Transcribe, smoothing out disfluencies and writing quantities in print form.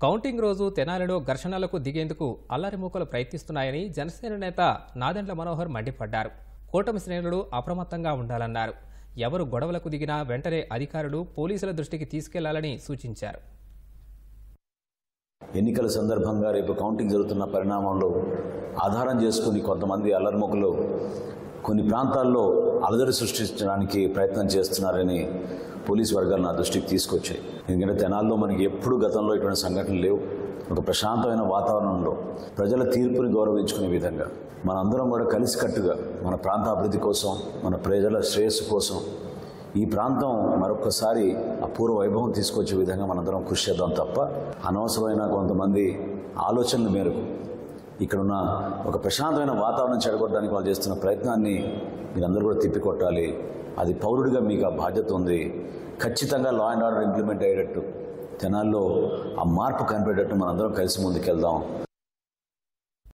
Counting రోజు తెనాలిలో ఘర్షణలకు దిగేందుకు అల్లరిమూకలు ప్రయత్నిస్తున్నాయని జనసేన నేత నాదెండ్ల మనోహర్ మండిపడ్డారు. కూటమి శ్రేణులు అప్రమత్తంగా ఉండాలన్నారు. ఎవరు గొడవలకు దిగినా వెంటనే అధికారులు పోలీసుల దృష్టికి తీసుకెళ్లాలని సూచించారు. ఎన్నికల సందర్భంగా రేపు కౌంటింగ్ జరుగుతున్న పరిణామంలో ఆధారం చేసుకుని కొంతమంది అల్లరిమూకలు కొన్ని ప్రాంతాల్లో అలజడి సృష్టించడానికి ప్రయత్నం చేస్తున్నారని పోలీసు వర్గాలు నా దృష్టికి తీసుకొచ్చాయి. ఎందుకంటే తెనాల్లో మనకి ఎప్పుడు గతంలో ఇటువంటి సంఘటనలు లేవు. ఒక ప్రశాంతమైన వాతావరణంలో ప్రజల తీర్పుని గౌరవించుకునే విధంగా మనందరం కూడా కలిసికట్టుగా మన ప్రాంత అభివృద్ధి కోసం, మన ప్రజల శ్రేయస్సు కోసం ఈ ప్రాంతం మరొకసారి అపూర్వ వైభవం తీసుకొచ్చే విధంగా మనందరం కృషి చేద్దాం తప్ప అనవసరమైన కొంతమంది ఆలోచనల మేరకు ఇక్కడున్న ఒక ప్రశాంతమైన వాతావరణం చెడగొట్టడానికి వాళ్ళు చేస్తున్న ప్రయత్నాన్ని మీరందరూ కూడా తిప్పికొట్టాలి. అది పౌరుడిగా మీకు ఆ బాధ్యత ఉంది. ఖచ్చితంగా లా అండ్ ఆర్డర్ ఇంప్లిమెంట్ అయ్యేటట్టు తెనాల్లో ఆ మార్పు కనిపెట్టేటట్టు మనందరం కలిసి ముందుకెళ్దాం.